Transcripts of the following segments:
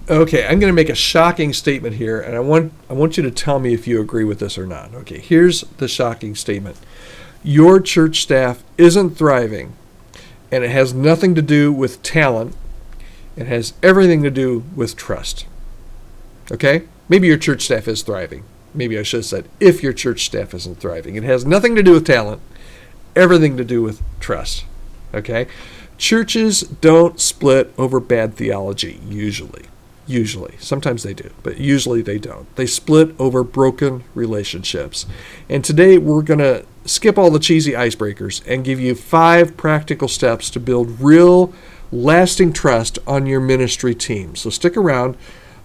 Okay, I'm going to make a shocking statement here, and I want you to tell me if you agree with this or not. Okay, here's the shocking statement. Your church staff isn't thriving, and it has nothing to do with talent. It has everything to do with trust. Okay? Maybe your church staff is thriving. Maybe I should have said, if your church staff isn't thriving. It has nothing to do with talent, everything to do with trust. Okay? Churches don't split over bad theology, usually. Usually. Sometimes they do, but usually they don't. They split over broken relationships. And today we're going to skip all the cheesy icebreakers and give you 5 practical steps to build real, lasting trust on your ministry team. So stick around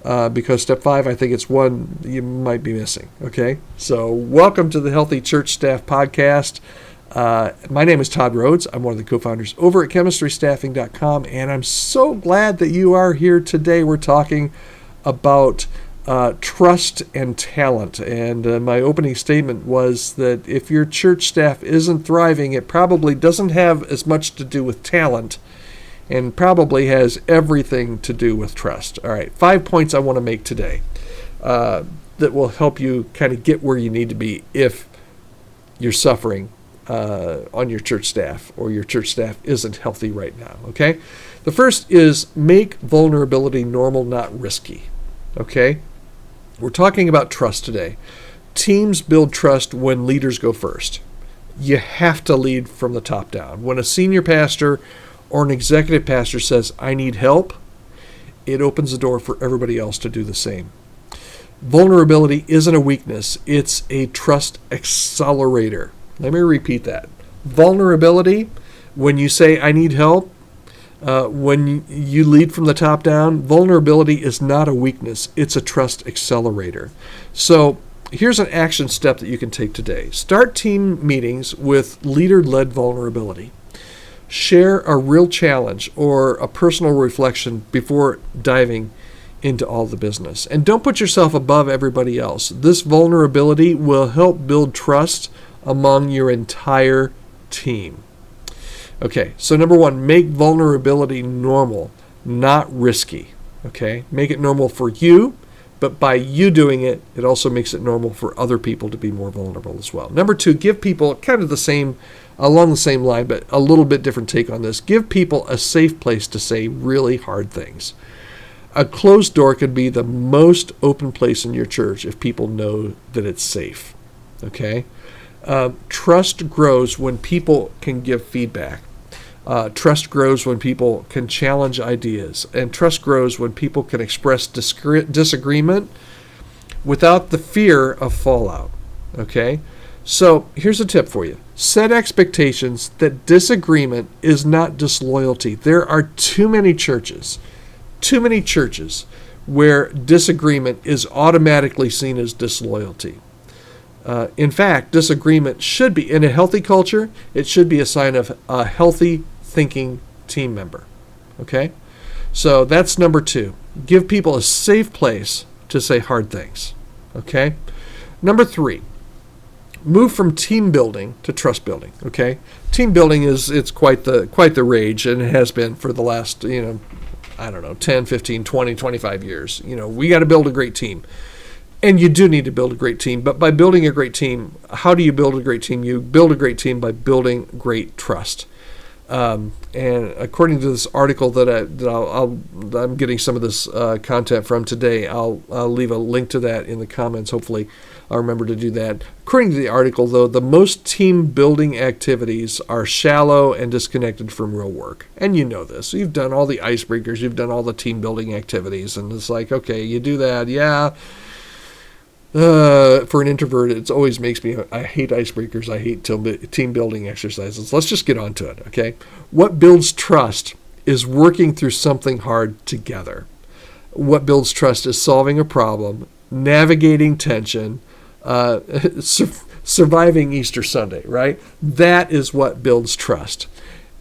because step 5, I think it's one you might be missing. Okay? So welcome to the Healthy Church Staff Podcast. My name is Todd Rhodes. I'm one of the co-founders over at chemistrystaffing.com, and I'm so glad that you are here today. We're talking about trust and talent, and my opening statement was that if your church staff isn't thriving, it probably doesn't have as much to do with talent and probably has everything to do with trust. All right, 5 points I want to make today that will help you kind of get where you need to be if you're suffering on your church staff, or your church staff isn't healthy right now, okay? The first is make vulnerability normal, not risky, okay? We're talking about trust today. Teams build trust when leaders go first. You have to lead from the top down. When a senior pastor or an executive pastor says, I need help, it opens the door for everybody else to do the same. Vulnerability isn't a weakness, it's a trust accelerator. Let me repeat that. Vulnerability, when you say, I need help, when you lead from the top down, vulnerability is not a weakness. It's a trust accelerator. So here's an action step that you can take today. Start team meetings with leader-led vulnerability. Share a real challenge or a personal reflection before diving into all the business. And don't put yourself above everybody else. This vulnerability will help build trust among your entire team. Okay, so number 1, make vulnerability normal, not risky. Okay, make it normal for you, but by you doing it, it also makes it normal for other people to be more vulnerable as well. Number 2, give people kind of the same, along the same line, but a little bit different take on this. Give people a safe place to say really hard things. A closed door can be the most open place in your church if people know that it's safe. Okay? Trust grows when people can give feedback. Trust grows when people can challenge ideas. And trust grows when people can express disagreement without the fear of fallout. Okay? So here's a tip for you. Set expectations that disagreement is not disloyalty. There are too many churches where disagreement is automatically seen as disloyalty. In fact, disagreement should be, in a healthy culture, it should be a sign of a healthy thinking team member. Okay? So that's number 2. Give people a safe place to say hard things. Okay? Number 3, move from team building to trust building. Okay? Team building it's quite the rage, and it has been for the last, 10, 15, 20, 25 years. We got to build a great team. And you do need to build a great team, but by building a great team, how do you build a great team? You build a great team by building great trust. And according to this article that I'm getting some of this content from today, I'll leave a link to that in the comments. Hopefully, I'll remember to do that. According to the article, though, the most team building activities are shallow and disconnected from real work. And you know this. You've done all the icebreakers. You've done all the team building activities, and it's like, okay, you do that, yeah. For an introvert, it always makes me, I hate icebreakers, I hate team building exercises. Let's just get on to it, okay? What builds trust is working through something hard together. What builds trust is solving a problem, navigating tension, surviving Easter Sunday, right? That is what builds trust.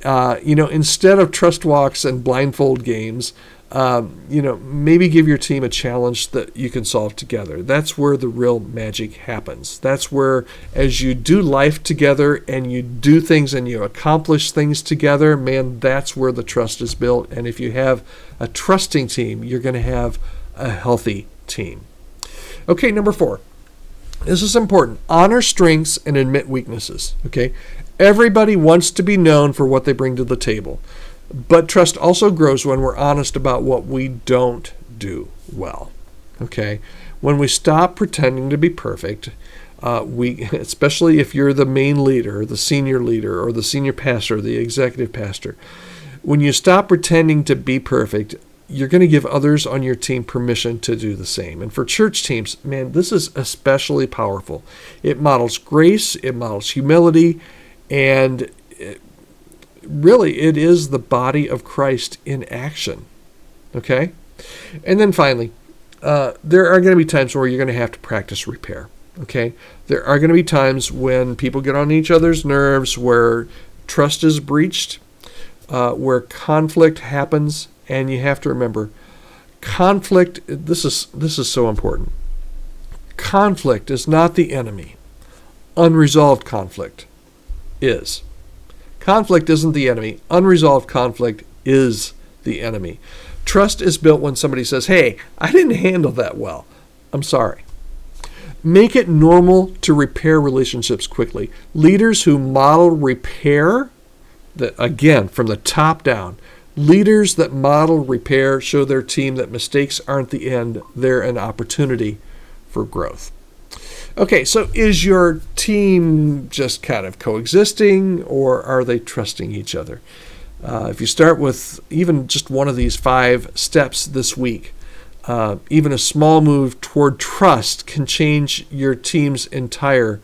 Instead of trust walks and blindfold games, Maybe give your team a challenge that you can solve together. That's where the real magic happens. That's where, as you do life together and you do things and you accomplish things together, man, that's where the trust is built. And if you have a trusting team, you're going to have a healthy team. Okay, number 4. This is important. Honor strengths and admit weaknesses. Okay, everybody wants to be known for what they bring to the table. But trust also grows when we're honest about what we don't do well. Okay? When we stop pretending to be perfect, especially if you're the main leader, the senior leader, or the senior pastor, the executive pastor, when you stop pretending to be perfect, you're going to give others on your team permission to do the same. And for church teams, man, this is especially powerful. It models grace, it models humility, and really, it is the body of Christ in action. Okay? And then finally, there are going to be times where you're going to have to practice repair. Okay? There are going to be times when people get on each other's nerves, where trust is breached, where conflict happens, and you have to remember, conflict, this is so important. Conflict is not the enemy. Unresolved conflict is. Conflict isn't the enemy. Unresolved conflict is the enemy. Trust is built when somebody says, hey, I didn't handle that well. I'm sorry. Make it normal to repair relationships quickly. Leaders who model repair, again, from the top down, leaders that model repair show their team that mistakes aren't the end. They're an opportunity for growth. Okay, so is your team just kind of coexisting, or are they trusting each other? If you start with even just one of these 5 steps this week, even a small move toward trust can change your team's entire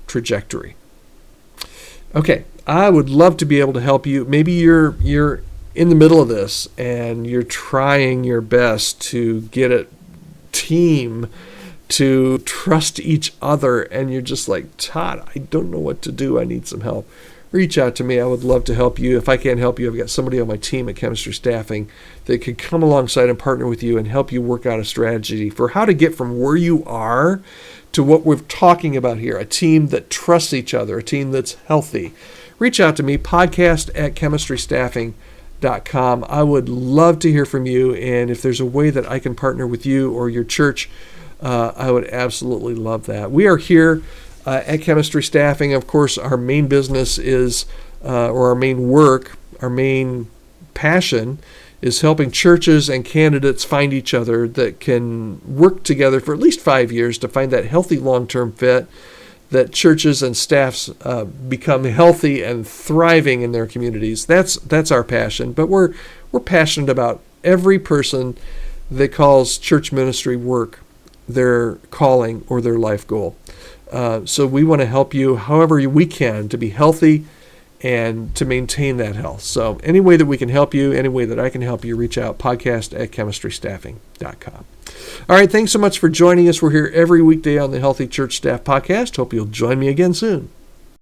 trajectory. Okay, I would love to be able to help you. Maybe you're in the middle of this and you're trying your best to get a team to trust each other, and you're just like, Todd, I don't know what to do. I need some help. Reach out to me. I would love to help you. If I can't help you, I've got somebody on my team at Chemistry Staffing that could come alongside and partner with you and help you work out a strategy for how to get from where you are to what we're talking about here, a team that trusts each other, a team that's healthy. Reach out to me, podcast@chemistrystaffing.com. I would love to hear from you, and if there's a way that I can partner with you or your church, I would absolutely love that. We are here at Chemistry Staffing. Of course, our main business is, or our main work, our main passion is helping churches and candidates find each other that can work together for at least 5 years to find that healthy long-term fit, that churches and staffs become healthy and thriving in their communities. That's our passion. But we're passionate about every person that calls church ministry work their calling or their life goal. So we want to help you however we can to be healthy and to maintain that health. So any way that we can help you, any way that I can help you, reach out, podcast@chemistrystaffing.com. All right, thanks so much for joining us. We're here every weekday on the Healthy Church Staff Podcast. Hope you'll join me again soon.